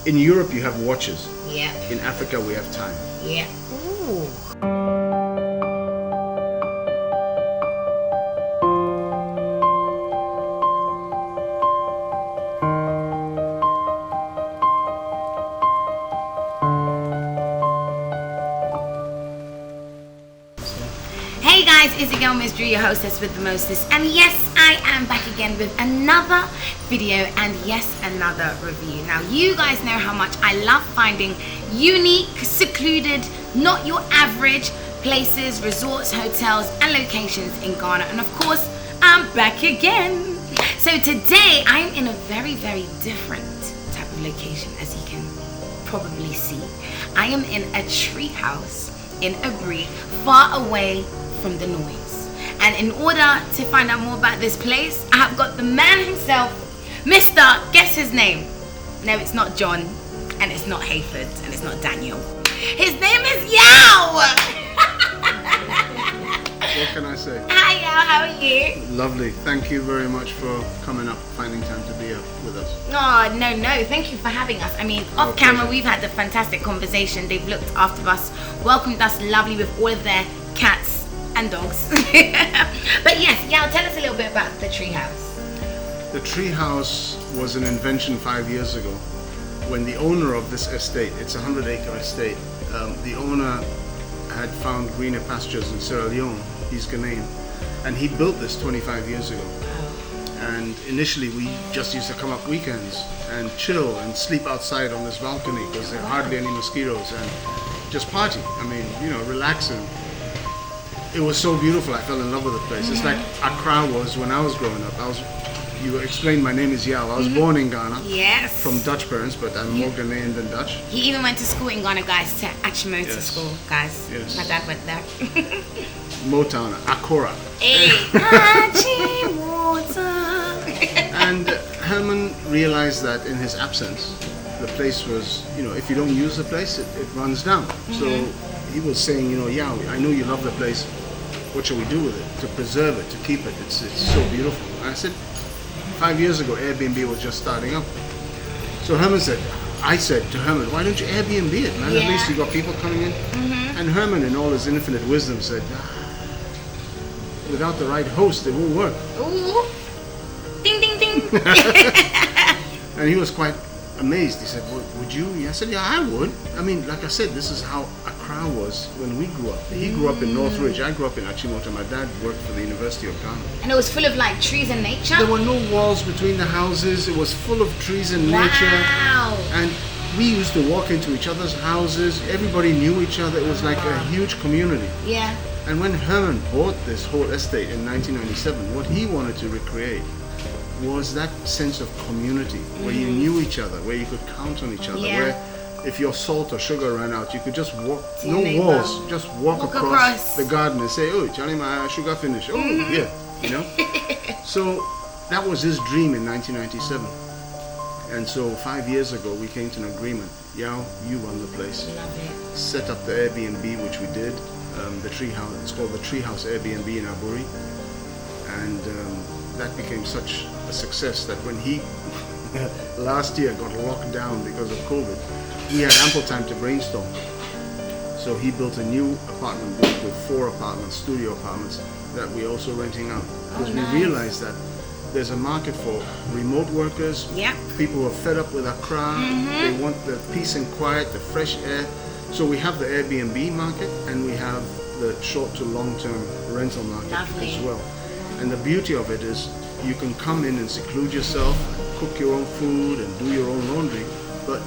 In Europe, you have watches. Yeah. In Africa, we have time. Yeah. Ooh. Hey guys, it's your girl Miss Drew, your hostess with the mostest, and yes, I am back again with another video and yes, another review. Now you guys know how much I love finding unique, secluded, not your average places, resorts, hotels and locations in Ghana, and of course I'm back again. So today I am in a very different type of location, as you can probably see. I am in a tree house in Aburi, far away from the noise. And in order to find out more about this place, I have got the man himself, Mr. Guess his name. No, it's not John, and it's not Hayford, and it's not Daniel. His name is Yao. What can I say? Hi Yao, how are you? Lovely. Thank you very much for coming up, finding time to be here with us. Oh, no, thank you for having us. I mean, off camera, we've had a fantastic conversation. They've looked after us, welcomed us lovely with all of their cats and dogs. But yes, Yao, tell us a little bit about the treehouse. The treehouse was an invention 5 years ago when the owner of this estate, it's a 100-acre estate, the owner had found greener pastures in Sierra Leone. He's Ghanaian, and he built this 25 years ago. And initially we just used to come up weekends and chill and sleep outside on this balcony because there are hardly any mosquitoes and just party. I mean, you know, relaxing. It was so beautiful. I fell in love with the place. It's like Accra was when I was growing up. You explained my name is Yao. I was born in Ghana. Yes. From Dutch parents, but I'm more Ghanaian than Dutch. He even went to school in Ghana, guys, to Achimota school, guys. Yes. My dad went there. Motown, Akora. Hey, Achimota. And Herman realized that in his absence, the place was, you know, if you don't use the place, it runs down. So he was saying, you know, Yao, I know you love the place. What shall we do with it? To preserve it, to keep it. It's so beautiful. And I said, 5 years ago, Airbnb was just starting up. So I said to Herman, why don't you Airbnb it, man? At least you got people coming in. And Herman, in all his infinite wisdom, said, without the right host, it won't work. Ooh. Ding, ding, ding. And he was quite amazed. He said, well, would you? I said, yeah, I would. I mean, like I said, this is how Accra was when we grew up. He grew up in Northridge. I grew up in Achimota. My dad worked for the University of Ghana. And it was full of like trees and nature? There were no walls between the houses. It was full of trees and nature. Wow. And we used to walk into each other's houses. Everybody knew each other. It was like a huge community. Yeah. And when Herman bought this whole estate in 1997, what he wanted to recreate was that sense of community where you knew each other, where you could count on each other, where if your salt or sugar ran out, you could just walk, no walls, just walk across the garden and say, oh, Charlie, my sugar finished. Oh, yeah, you know? So that was his dream in 1997. And so 5 years ago, we came to an agreement. Yao, you run the place. Love it. Set up the Airbnb, which we did. The Treehouse, it's called the Treehouse Airbnb in Aburi. And that became such a success that when he last year got locked down because of COVID, he had ample time to brainstorm. So he built a new apartment block with 4 apartments, studio apartments, that we're also renting out. Because we realized that there's a market for remote workers, people who are fed up with Accra, they want the peace and quiet, the fresh air. So we have the Airbnb market and we have the short to long term rental market as well. And the beauty of it is you can come in and seclude yourself, cook your own food and do your own laundry, but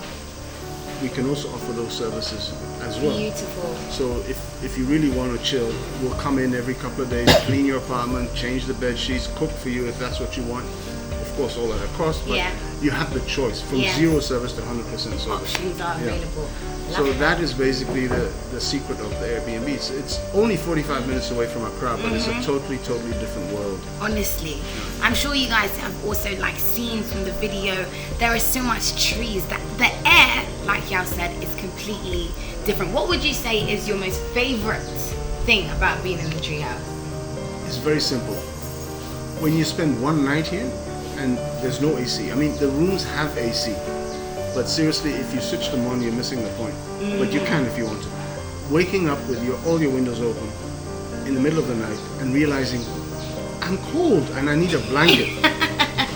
we can also offer those services as well. Beautiful. So if you really want to chill, we'll come in every couple of days, clean your apartment, change the bed sheets, cook for you if that's what you want. Of course, all at a cost, but you have the choice from 0 service to 100% service. Options are available. So that is basically the secret of the Airbnb. It's only 45 minutes away from Accra, but it's a totally different world. Honestly, I'm sure you guys have also like seen from the video, there is so much trees that the air, like Yao said, is completely different. What would you say is your most favorite thing about being in the treehouse? It's very simple. When you spend one night here and there's no AC, I mean the rooms have AC, But seriously, if you switch them on, you're missing the point. But you can if you want to. Waking up with all your windows open in the middle of the night and realizing I'm cold and I need a blanket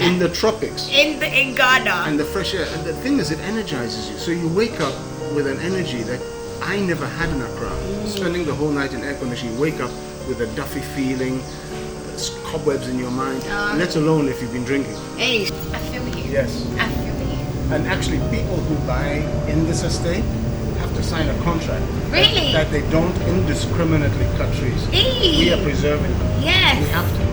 in the tropics. In Ghana. And the fresh air. And the thing is, it energizes you. So you wake up with an energy that I never had in Accra. Spending the whole night in air conditioning, you wake up with a duffy feeling, cobwebs in your mind, let alone if you've been drinking. Hey, I feel you. Yes. I feel you. And actually, people who buy in this estate have to sign a contract. Really? That they don't indiscriminately cut trees. Hey. We are preserving them. Yes. We have to.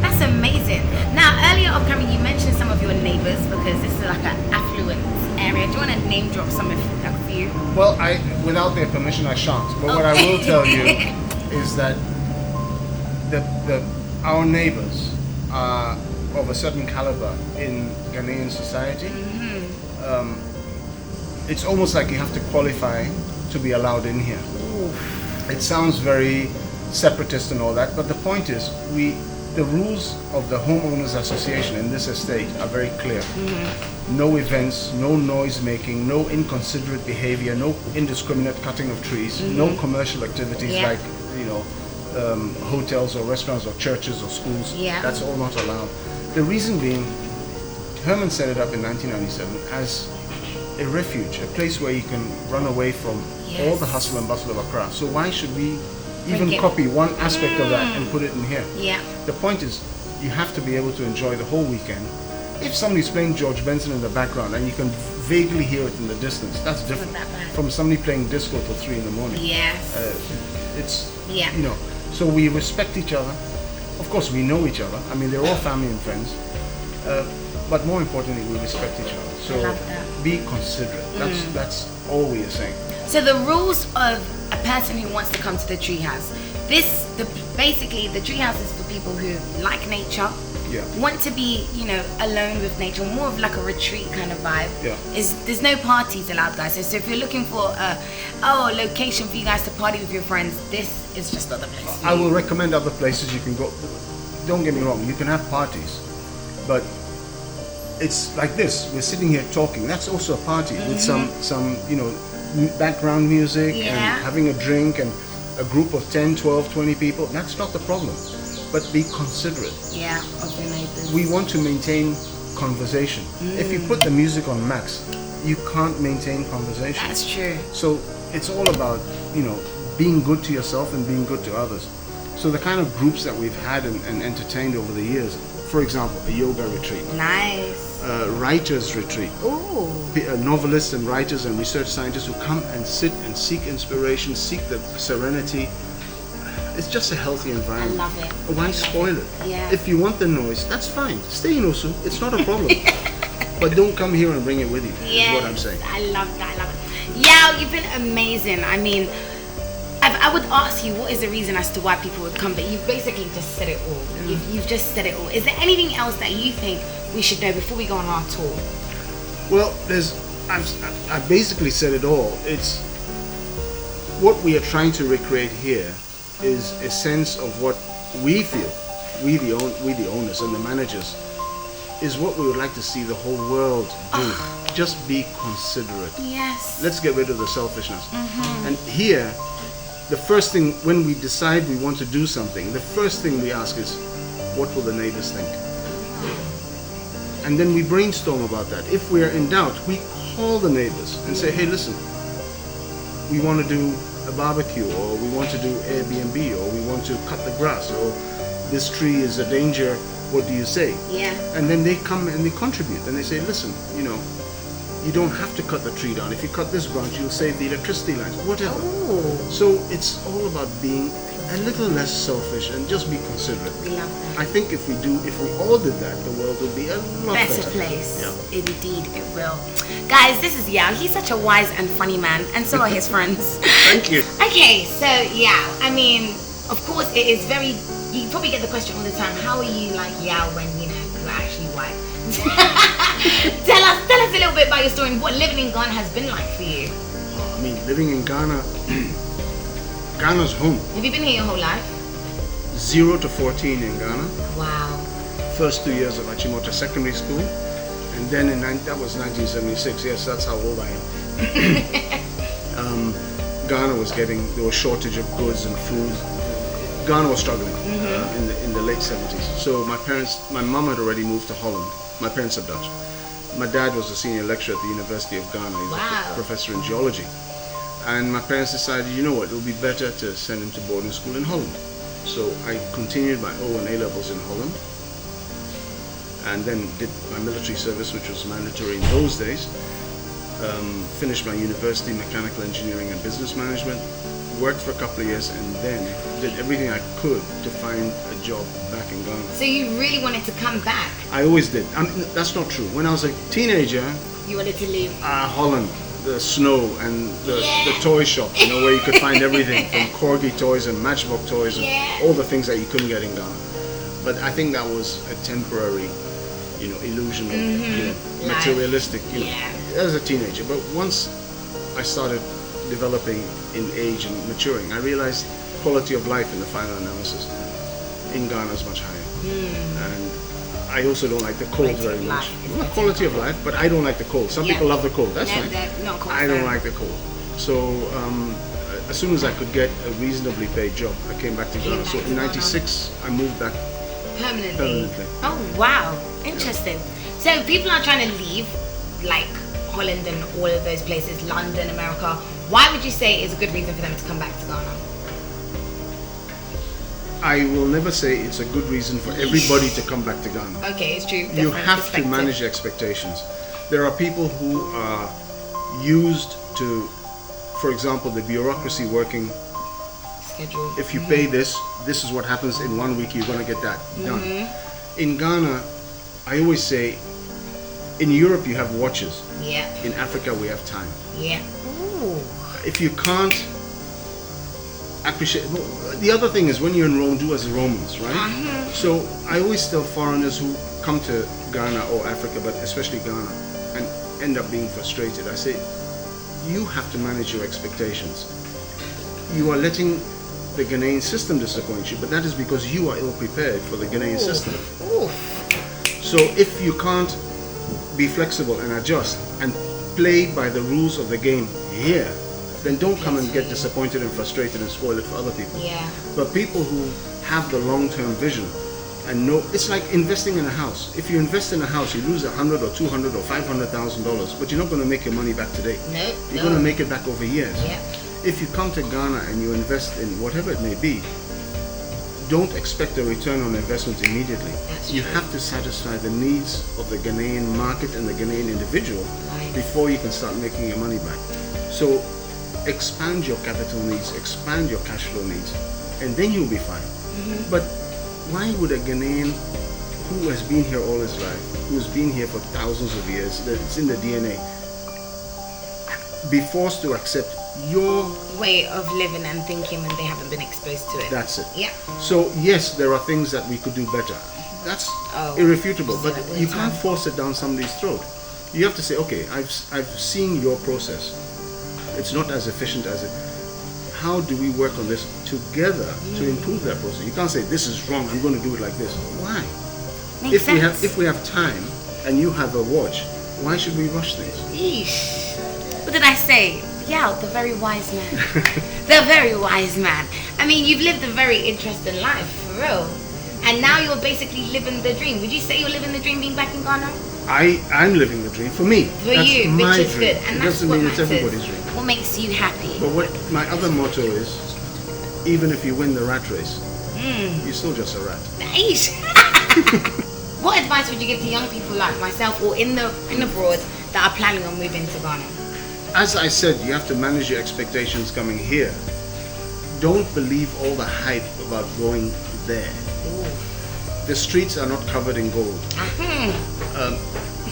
That's amazing. Now, earlier off camera, you mentioned some of your neighbors because this is like an affluent area. Do you want to name drop some of you? Well, without their permission, I shan't. But what I will tell you is that our neighbors are of a certain caliber in Ghanaian society. It's almost like you have to qualify to be allowed in here. It sounds very separatist and all that, but the point is, the rules of the homeowners association in this estate are very clear. No events, no noise making, no inconsiderate behavior, no indiscriminate cutting of trees, no commercial activities like hotels or restaurants or churches or schools. That's all not allowed. The reason being, Herman set it up in 1997 as a refuge, a place where you can run away from all the hustle and bustle of Accra. So why should we even copy one aspect of that and put it in here? The point is, you have to be able to enjoy the whole weekend. If somebody's playing George Benson in the background and you can vaguely hear it in the distance, that's different from somebody playing disco till 3 in the morning. You know, so we respect each other. Of course, we know each other. I mean, they're all family and friends. But more importantly, we respect each other. So be considerate. That's all we are saying. So the rules of a person who wants to come to the treehouse. Basically, the treehouse is for people who like nature, want to be, alone with nature, more of like a retreat kind of vibe. There's no parties allowed, guys. So if you're looking for a location for you guys to party with your friends, this is just other place. I will recommend other places you can go. Don't get me wrong, you can have parties, but it's like this. We're sitting here talking. That's also a party with some background music and having a drink and a group of 10, 12, 20 people. That's not the problem. But be considerate. Of your neighbors. We want to maintain conversation. If you put the music on max, you can't maintain conversation. That's true. So it's all about, being good to yourself and being good to others. So the kind of groups that we've had and entertained over the years, for example, a yoga retreat. Nice. A writer's retreat. Ooh. Novelists and writers and research scientists who come and sit and seek inspiration, seek the serenity. It's just a healthy environment. I love it. Why spoil it? Yeah. If you want the noise, that's fine. Stay in Osu. It's not a problem. But don't come here and bring it with you. Is what I'm saying. I love that. I love it. Yeah, you've been amazing. I mean, I would ask you what is the reason as to why people would come, but you've basically just said it all. You've just said it all. Is there anything else that you think we should know before we go on our tour? Well, I basically said it all. It's what we are trying to recreate here is a sense of what we feel, we the owners and the managers, is what we would like to see the whole world do. Just be considerate. Yes. Let's get rid of the selfishness. And here, the first thing, when we decide we want to do something, the first thing we ask is, what will the neighbors think? And then we brainstorm about that. If we are in doubt, we call the neighbors and say, hey, listen, we want to do a barbecue, or we want to do Airbnb, or we want to cut the grass, or this tree is a danger, what do you say? And then they come and they contribute and they say, listen, you don't have to cut the tree down. If you cut this branch, you'll save the electricity lines, whatever. So it's all about being a little less selfish and just be considerate. We love that. I think if we all did that, the world would be a lot better. Place. Indeed, it will. Guys, this is Yao. He's such a wise and funny man, and so are his friends. Thank you. Okay, so Yao, I mean, of course, it is very. You probably get the question all the time. How are you like Yao when you're actually white? Tell us a little bit about your story and what living in Ghana has been like for you. I mean, living in Ghana, Ghana's home. Have you been here your whole life? 0 to 14 in Ghana. Wow. First 2 years of Achimota Secondary School, And then that was 1976. Yes, that's how old I am. Ghana was there was shortage of goods and food. Ghana was struggling in the late 70s. So my mom had already moved to Holland. My parents are Dutch. My dad was a senior lecturer at the University of Ghana. He's a professor in geology. And my parents decided, you know what, it would be better to send him to boarding school in Holland. So I continued my O and A levels in Holland, and then did my military service, which was mandatory in those days. Finished my university, mechanical engineering and business management, worked for a couple of years, and then did everything I could to find a job back in Ghana. So you really wanted to come back? I always did. That's not true. When I was a teenager, you wanted to leave Holland, the snow and the toy shop, where you could find everything from Corgi toys and Matchbox toys and all the things that you couldn't get in Ghana. But I think that was a temporary, illusion of materialistic, as a teenager. But once I started developing in age and maturing, I realized quality of life in the final analysis in Ghana is much higher. And I also don't like the cold very much. Not quality of life, but I don't like the cold. Some people love the cold. That's fine. I don't like the cold. So as soon as I could get a reasonably paid job, I came back to Ghana. So in '96, I moved back permanently. Oh wow, interesting. So people are trying to leave, like Holland and all of those places, London, America. Why would you say is a good reason for them to come back to Ghana? I will never say it's a good reason for everybody to come back to Ghana. Okay, it's true. You have to manage expectations. There are people who are used to, for example, the bureaucracy working schedule. If you pay this is what happens in 1 week, you're going to get that done. In Ghana, I always say, in Europe you have watches. Yeah. In Africa we have time. Yeah. Ooh. If you can't appreciate, the other thing is when you're in Rome, do as the Romans, right? So I always tell foreigners who come to Ghana or Africa, but especially Ghana, and end up being frustrated, I say, you have to manage your expectations. You are letting the Ghanaian system disappoint you, but that is because you are ill prepared for the Ghanaian system. So if you can't be flexible and adjust and play by the rules of the game here, then don't come and get disappointed and frustrated and spoil it for other people. Yeah. But people who have the long-term vision and know, it's like investing in a house. If you invest in a house, you lose $100 or $200 or $500,000, but you're not going to make your money back today. No. You're going to make it back over years. Yeah. If you come to Ghana and you invest in whatever it may be, don't expect a return on investment immediately. You have to satisfy the needs of the Ghanaian market and the Ghanaian individual before you can start making your money back. So expand your capital needs, expand your cash flow needs, and then you'll be fine. But why would a Ghanaian who has been here all his life, who's been here for thousands of years, that it's in the DNA, be forced to accept your way of living and thinking when they haven't been exposed to it? That's it. Yeah. So yes, there are things that we could do better. That's irrefutable, but you can't force it down somebody's throat. You have to say, okay, I've seen your process. It's not as efficient as it. How do we work on this together to improve that process? You can't say this is wrong, I'm going to do it like this. Why? Makes sense. If we have time and you have a watch, why should we rush things? Eesh. What did I say? Yeah, the very wise man. The very wise man. I mean, you've lived a very interesting life, for real. And now you're basically living the dream. Would you say you're living the dream being back in Ghana? I'm living the dream for me. For you, which is good. And it that's doesn't what mean matters. it's everybody's dream. What makes you happy? But what my other motto is, even if you win the rat race, you're still just a rat. Nice. What advice would you give to young people like myself or in abroad that are planning on moving to Ghana? As I said, you have to manage your expectations coming here. Don't believe all the hype about going there. The streets are not covered in gold.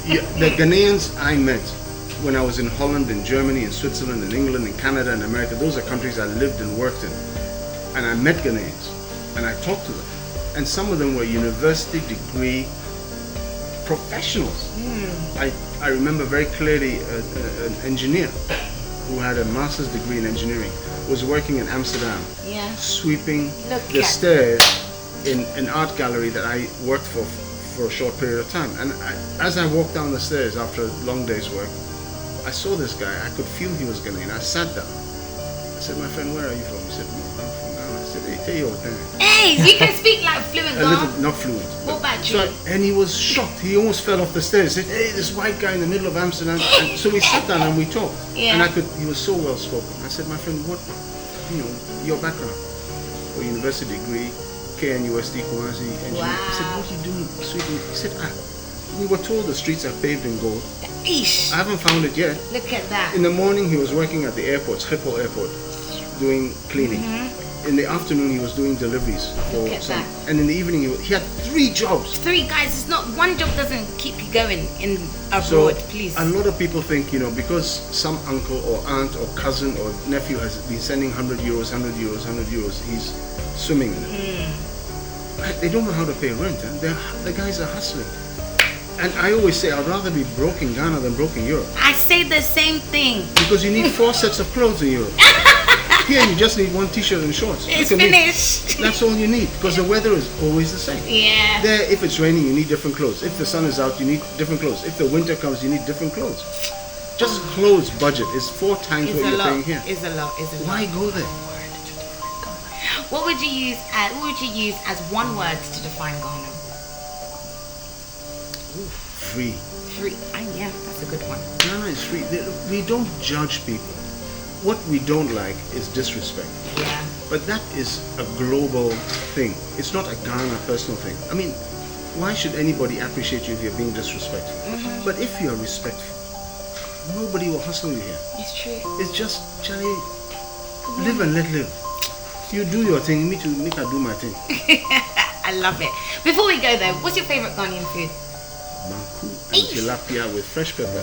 The Ghanaians I met when I was in Holland, in Germany, in Switzerland, in England, in Canada, and America, those are countries I lived and worked in. And I met Ghanaians and I talked to them. And some of them were university degree professionals. I remember very clearly an engineer who had a master's degree in engineering was working in Amsterdam, sweeping the stairs in an art gallery that I worked for for a short period of time. And as I walked down the stairs after a long day's work, I saw this guy. I could feel he was Ghanaian. I sat down. I said, my friend, where are you from? He said, no, I'm from Ghana. I said, hey, tell your thing. Hey, you can speak like fluent, A little, not fluent. What about you? And he was shocked. He almost fell off the stairs. He said, hey, this white guy in the middle of Amsterdam. And so we sat down and we talked. Yeah. And he was so well spoken. I said, my friend, what, your background? Or university degree, KNUST, Kumasi, engineering. Wow. I said, what are you doing, Sweden? He said, we were told the streets are paved in gold. Eesh. I haven't found it yet. Look at that. In the morning, he was working at the airport, Schiphol Airport, doing cleaning. In the afternoon, he was doing deliveries for Look at some. that. And in the evening, he had 3 jobs. 3 guys, it's not one job doesn't keep you going in So abroad, please. a lot of people think, because some uncle or aunt or cousin or nephew has been sending 100 euros, 100 euros, 100 euros, he's swimming in it. They don't know how to pay rent. The guys are hustling. And I always say, I'd rather be broke in Ghana than broke in Europe. I say the same thing. Because you need 4 sets of clothes in Europe. Here you just need 1 t-shirt and shorts. It's Look at me. finished. That's all you need, because the weather is always the same. Yeah. There, if it's raining, you need different clothes. If the sun is out, you need different clothes. If the winter comes, you need different clothes. Just clothes budget is 4 times It's what a you're lot. paying here. It's a lot. It's a lot. Why go there? What would you use as one word to define Ghana? Free. Free. Yeah, that's a good one. Ghana is free. We don't judge people. What we don't like is disrespect. Yeah. But that is a global thing. It's not a Ghana personal thing. I mean, why should anybody appreciate you if you're being disrespectful? But if you're respectful, nobody will hustle you here. It's true. It's just, Charlie, live and let live. You do your thing, me too, make I do my thing. I love it. Before we go though, what's your favorite Ghanaian food? Manku and tilapia with fresh pepper.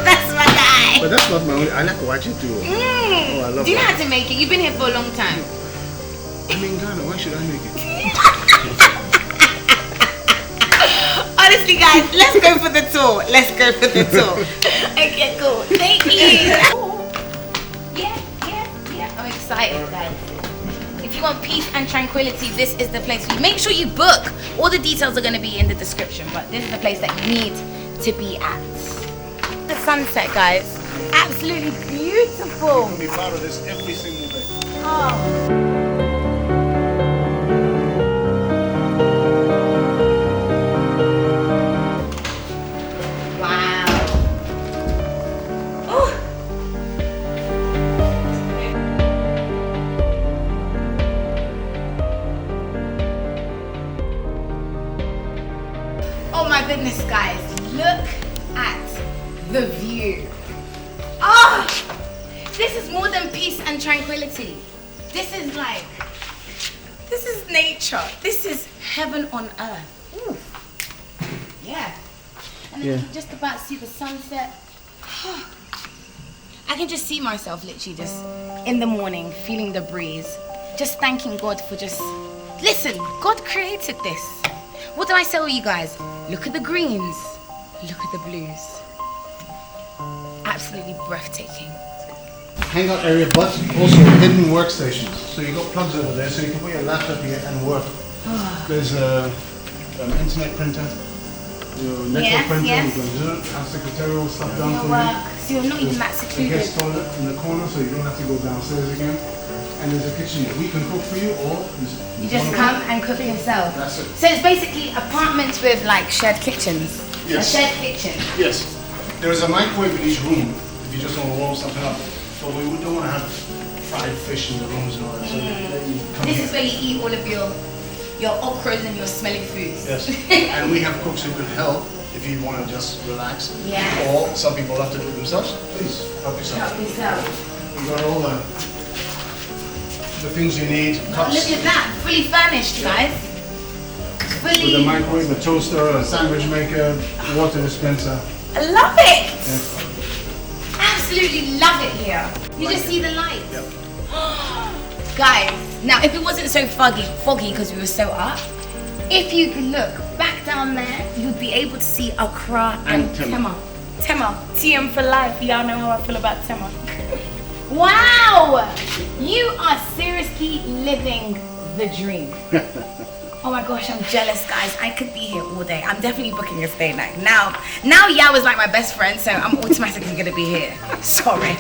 That's my guy. But that's not my only, I like to watch it too. Oh, I love Do you know it. how to make it? You've been here for a long time. I'm in Ghana, why should I make it? Honestly, guys, let's go for the tour. Let's go for the tour. Okay, cool. Thank you. Yeah. I'm excited, guys. If you want peace and tranquility, this is the place for you. Make sure you book. All the details are going to be in the description, but this is the place that you need to be at. The sunset, guys. Absolutely beautiful. I'll be proud of this every single day. Oh. Oh my goodness, guys, look at the view. Oh, this is more than peace and tranquility. This is nature. This is heaven on earth. Ooh. Yeah. And then you can just about see the sunset. I can just see myself literally just in the morning, feeling the breeze, just thanking God for listen, God created this. What do I tell you guys? Look at the greens, look at the blues. Absolutely breathtaking. Hangout area, but also hidden workstations. So you got plugs over there, so you can put your laptop here and work. There's an internet printer, your network printer, you can do have secretarial stuff done for you. So you're not even that The secluded. guest toilet in the corner, so you don't have to go downstairs again. And there's a kitchen here. We can cook for you, or You just come and cook yourself. That's it. So it's basically apartments with like shared kitchens. Yes. A shared kitchen. Yes. There is a microwave in each room if you just want to warm something up. But we don't want to have fried fish in the rooms and all that. So then you come This here. is where you eat all of your okras and your smelly foods. Yes. And we have cooks who can help if you want to just relax. Yes. Or some people have to do it themselves. Please help yourself. Help yourself. We got all the things you need. Cups. Look at that, fully furnished, guys. With a Fully. microwave, a toaster, a sandwich maker, water dispenser. I love it. Yeah. Absolutely love it here. You just see the light. Guys, now if it wasn't so foggy because we were so up, if you could look back down there, you'd be able to see Accra and Tema. TM for life. Y'all know how I feel about Tema. Wow! You are seriously living the dream. Oh my gosh, I'm jealous, guys. I could be here all day. I'm definitely booking a stay night. Now Yao is like my best friend, so I'm automatically gonna be here. Sorry.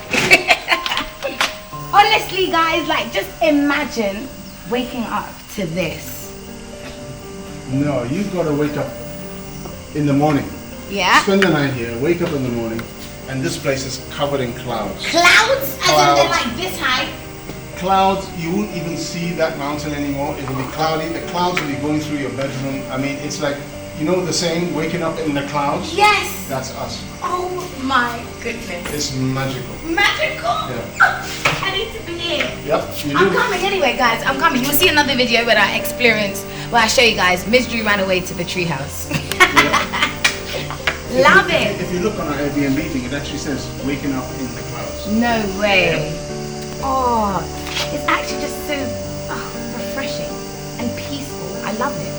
Honestly, guys, like, just imagine waking up to this. No, you've got to wake up in the morning. Yeah? Spend the night here, wake up in the morning, and this place is covered in clouds. Clouds? As in they're like this high? Clouds, you won't even see that mountain anymore. It'll be cloudy. The clouds will be going through your bedroom. I mean, it's like, you know the saying, waking up in the clouds? Yes. That's us. Oh my goodness. It's magical. Magical? Yeah. I need to be here. Yep, you do. I'm coming anyway, guys. I'm coming. You'll see another video where I experience, where I show you guys, Miss Drew ran away to the treehouse. Love it. If you look on our Airbnb thing, it actually says waking up in the clouds. No way. Yeah. Oh, it's actually just so refreshing and peaceful. I love it.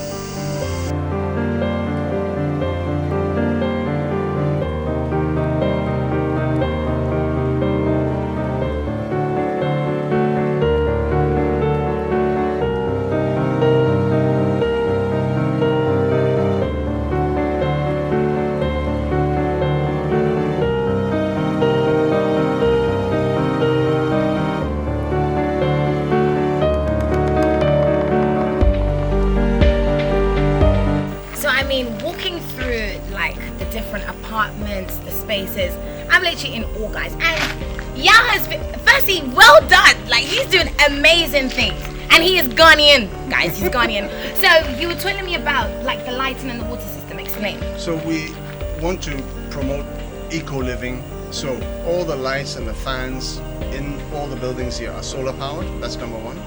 Walking through like the different apartments, the spaces, I'm literally in awe, guys. And Yao has been, firstly, well done. Like, he's doing amazing things, and he is Ghanaian, guys. He's Ghanaian. So you were telling me about like the lighting and the water system. Explain. So we want to promote eco-living. So all the lights and the fans in all the buildings here are solar powered. That's number one.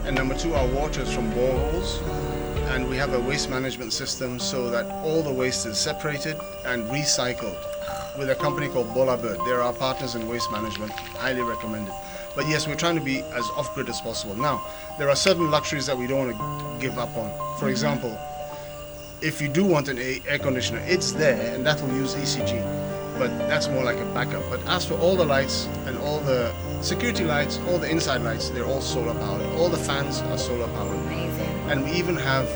And number two, our water is from boreholes. And we have a waste management system so that all the waste is separated and recycled with a company called Bola Bird. They're our partners in waste management. Highly recommended. But yes, we're trying to be as off-grid as possible. Now, there are certain luxuries that we don't want to give up on. For example, if you do want an air conditioner, it's there, and that will use ECG. But that's more like a backup. But as for all the lights and all the security lights, all the inside lights, they're all solar powered. All the fans are solar powered. Amazing. And we even have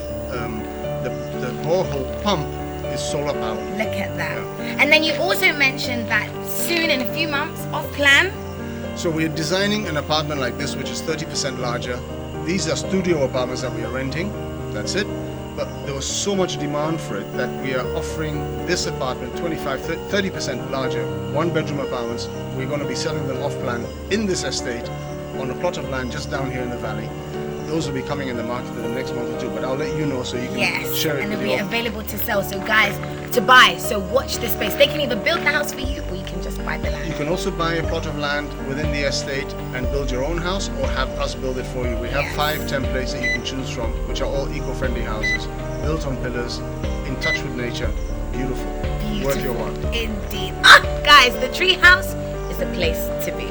the borehole pump is solar powered. Look at that. Yeah. And then you also mentioned that soon, in a few months, off plan. So we're designing an apartment like this, which is 30% larger. These are studio apartments that we are renting. That's it. But there was so much demand for it that we are offering this apartment 30% larger, one-bedroom apartments. We're going to be selling them off plan in this estate on a plot of land just down here in the valley. Those will be coming in the market in the next month or two, but I'll let you know so you can share it and with they'll be available to sell. So guys, to buy, so watch this space. They can either build the house for you or you can just buy the land. You can also buy a plot of land within the estate and build your own house or have us build it for you. We have 5 templates that you can choose from, which are all eco-friendly houses, built on pillars, in touch with nature. Beautiful. Worth your while. Indeed. Guys, the treehouse is the place to be.